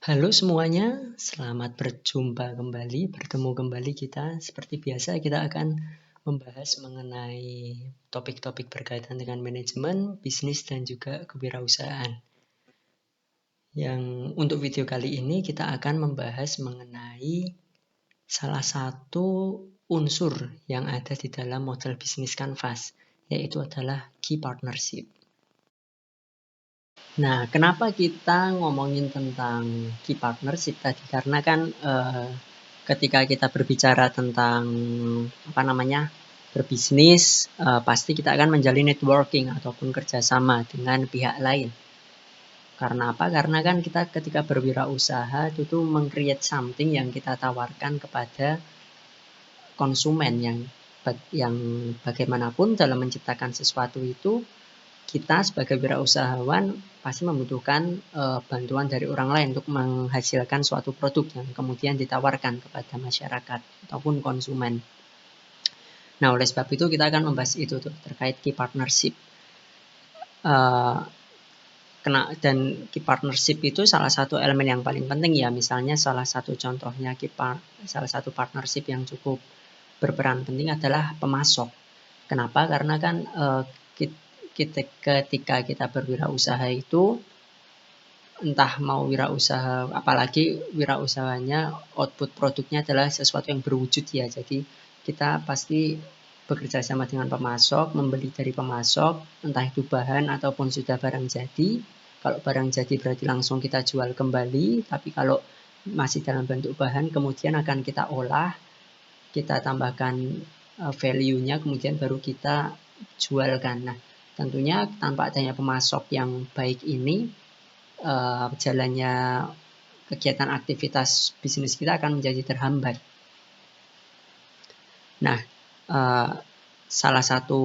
Halo semuanya, selamat bertemu kembali kita. Seperti biasa kita akan membahas mengenai topik-topik berkaitan dengan manajemen, bisnis, dan juga kewirausahaan. Yang untuk video kali ini kita akan membahas mengenai salah satu unsur yang ada di dalam model bisnis Canvas, yaitu adalah key partnership. Nah, kenapa kita ngomongin tentang key partnership tadi? Karena kan ketika kita berbicara tentang berbisnis, pasti kita akan menjalin networking ataupun kerjasama dengan pihak lain. Karena apa? Karena kan kita ketika berwirausaha itu tuh meng-create something yang kita tawarkan kepada konsumen yang bagaimanapun dalam menciptakan sesuatu itu kita sebagai wirausahawan pasti membutuhkan bantuan dari orang lain untuk menghasilkan suatu produk yang kemudian ditawarkan kepada masyarakat ataupun konsumen. Nah, oleh sebab itu kita akan membahas itu tuh terkait key partnership. Dan key partnership itu salah satu elemen yang paling penting ya. Misalnya salah satu contohnya salah satu partnership yang cukup berperan penting adalah pemasok. Kenapa? Karena kan ketika kita berwirausaha itu entah mau wirausaha, apalagi wirausahanya output produknya adalah sesuatu yang berwujud ya. Jadi kita pasti bekerja sama dengan pemasok, membeli dari pemasok, entah itu bahan ataupun sudah barang jadi. Kalau barang jadi berarti langsung kita jual kembali, tapi kalau masih dalam bentuk bahan kemudian akan kita olah, kita tambahkan value-nya, kemudian baru kita jualkan. Nah, tentunya tanpa adanya pemasok yang baik ini, jalannya kegiatan aktivitas bisnis kita akan menjadi terhambat. Nah, salah satu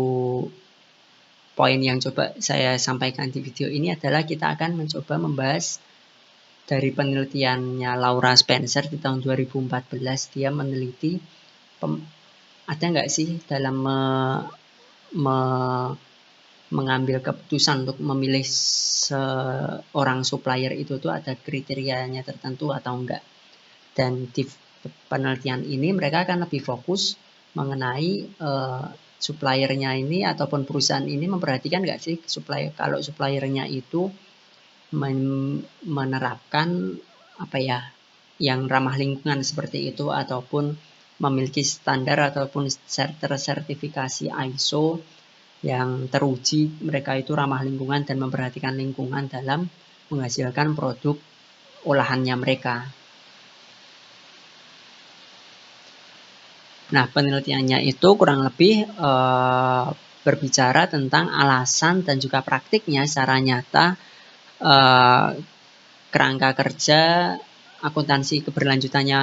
poin yang coba saya sampaikan di video ini adalah kita akan mencoba membahas dari penelitiannya Laura Spencer di tahun 2014. Dia meneliti ada nggak sih dalam mengambil keputusan untuk memilih seorang supplier itu tuh ada kriterianya tertentu atau enggak. Dan di penelitian ini mereka akan lebih fokus mengenai suppliernya ini ataupun perusahaan ini memperhatikan nggak sih kalau suppliernya itu menerapkan yang ramah lingkungan seperti itu, ataupun memiliki standar ataupun tersertifikasi ISO yang teruji, mereka itu ramah lingkungan dan memperhatikan lingkungan dalam menghasilkan produk olahannya mereka. Nah, penelitiannya itu kurang lebih berbicara tentang alasan dan juga praktiknya secara nyata kerangka kerja akuntansi keberlanjutannya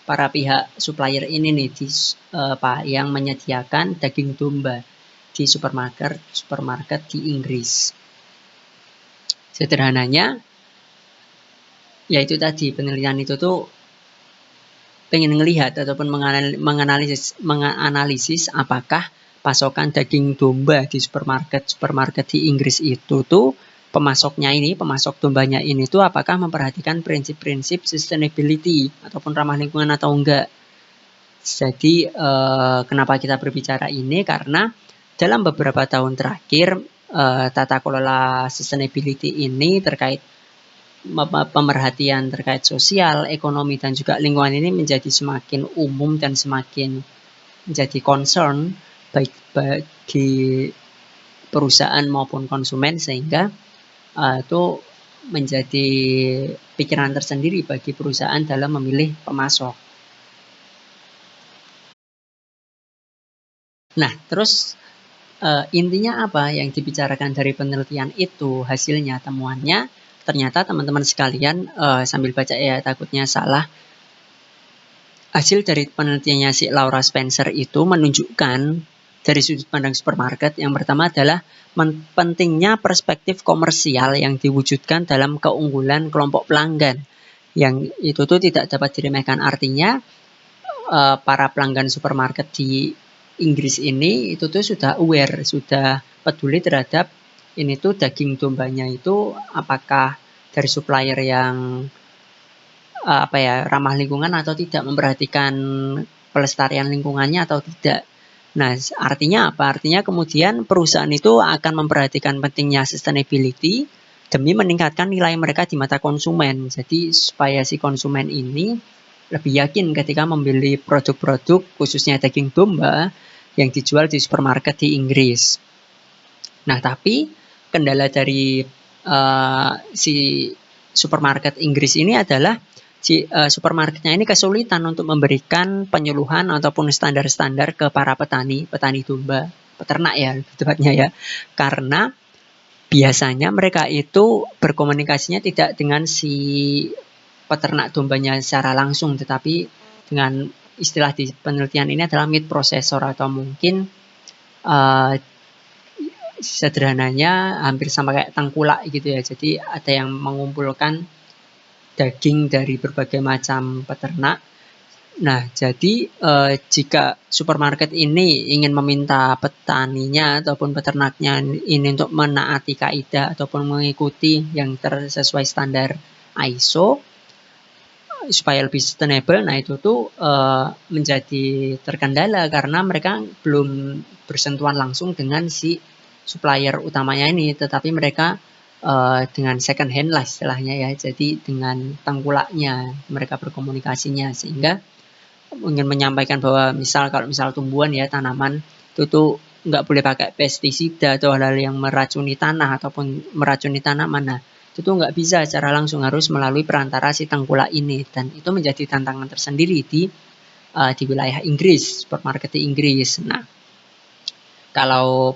para pihak supplier ini nih yang menyediakan daging domba di supermarket di Inggris. Sederhananya, yaitu tadi penelitian itu tuh pengen melihat ataupun menganalisis apakah pasokan daging domba di supermarket di Inggris itu tuh pemasok dombanya ini tuh apakah memperhatikan prinsip-prinsip sustainability ataupun ramah lingkungan atau enggak. Jadi kenapa kita berbicara ini? Karena dalam beberapa tahun terakhir tata kelola sustainability ini terkait pemerhatian terkait sosial, ekonomi, dan juga lingkungan ini menjadi semakin umum dan semakin menjadi concern baik bagi perusahaan maupun konsumen, sehingga itu menjadi pikiran tersendiri bagi perusahaan dalam memilih pemasok. Nah, terus intinya apa yang dibicarakan dari penelitian itu? Hasilnya, temuannya, ternyata teman-teman sekalian sambil baca ya takutnya salah. Hasil dari penelitiannya si Laura Spencer itu menunjukkan dari sudut pandang supermarket, yang pertama adalah pentingnya perspektif komersial yang diwujudkan dalam keunggulan kelompok pelanggan. Yang itu tuh tidak dapat diremehkan, artinya para pelanggan supermarket di Inggris ini itu tuh sudah peduli terhadap ini tuh daging dombanya itu apakah dari supplier yang ramah lingkungan atau tidak, memperhatikan pelestarian lingkungannya atau tidak. Nah, artinya apa? Artinya kemudian perusahaan itu akan memperhatikan pentingnya sustainability demi meningkatkan nilai mereka di mata konsumen. Jadi supaya si konsumen ini lebih yakin ketika membeli produk-produk khususnya daging domba yang dijual di supermarket di Inggris. Nah, tapi kendala dari si supermarket Inggris ini adalah supermarketnya ini kesulitan untuk memberikan penyuluhan ataupun standar-standar ke para petani domba, peternak ya tepatnya ya, karena biasanya mereka itu berkomunikasinya tidak dengan si peternak dombanya secara langsung, tetapi dengan istilah di penelitian ini adalah meat processor, atau mungkin sederhananya hampir sama kayak tengkulak gitu ya. Jadi ada yang mengumpulkan daging dari berbagai macam peternak. Nah, jadi jika supermarket ini ingin meminta petaninya ataupun peternaknya ini untuk menaati kaidah ataupun mengikuti yang sesuai standar ISO supaya lebih sustainable, nah itu tuh menjadi terkendala karena mereka belum bersentuhan langsung dengan si supplier utamanya ini, tetapi mereka dengan second hand lah istilahnya ya, jadi dengan tengkulaknya mereka berkomunikasinya, sehingga ingin menyampaikan bahwa kalau misal tumbuhan ya, tanaman itu tuh nggak boleh pakai pestisida atau hal-hal yang meracuni tanah ataupun meracuni tanaman. Nah, itu tuh nggak bisa secara langsung, harus melalui perantara si tengkulak ini, dan itu menjadi tantangan tersendiri di wilayah Inggris, supermarket di Inggris. Nah, kalau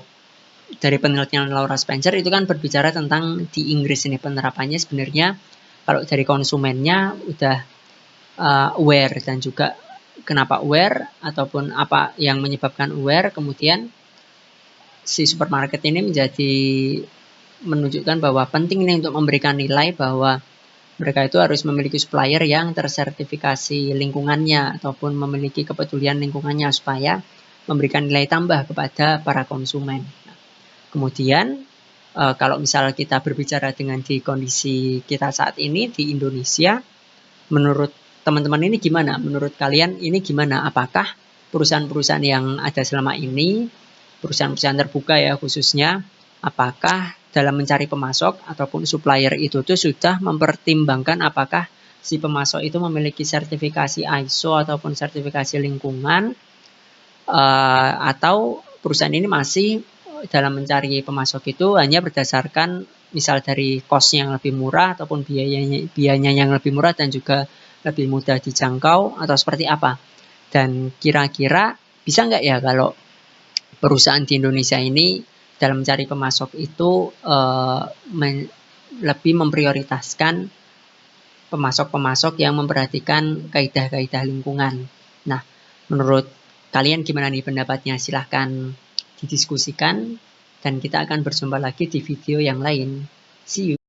dari penelitian Laura Spencer itu kan berbicara tentang di Inggris ini penerapannya sebenarnya kalau dari konsumennya udah aware, dan juga kenapa aware ataupun apa yang menyebabkan aware, kemudian si supermarket ini menjadi menunjukkan bahwa penting ini untuk memberikan nilai bahwa mereka itu harus memiliki supplier yang tersertifikasi lingkungannya ataupun memiliki kepedulian lingkungannya supaya memberikan nilai tambah kepada para konsumen. Kemudian kalau misal kita berbicara dengan di kondisi kita saat ini di Indonesia, menurut teman-teman ini gimana? Menurut kalian ini gimana? Apakah perusahaan-perusahaan yang ada selama ini, perusahaan-perusahaan terbuka ya khususnya, apakah dalam mencari pemasok ataupun supplier itu tuh sudah mempertimbangkan apakah si pemasok itu memiliki sertifikasi ISO ataupun sertifikasi lingkungan, atau perusahaan ini masih dalam mencari pemasok itu hanya berdasarkan misal dari cost yang lebih murah ataupun biayanya yang lebih murah dan juga lebih mudah dijangkau, atau seperti apa? Dan kira-kira bisa nggak ya kalau perusahaan di Indonesia ini dalam mencari pemasok itu lebih memprioritaskan pemasok-pemasok yang memperhatikan kaidah-kaidah lingkungan. Nah, menurut kalian gimana nih pendapatnya? Silahkan didiskusikan, dan kita akan berjumpa lagi di video yang lain. See you.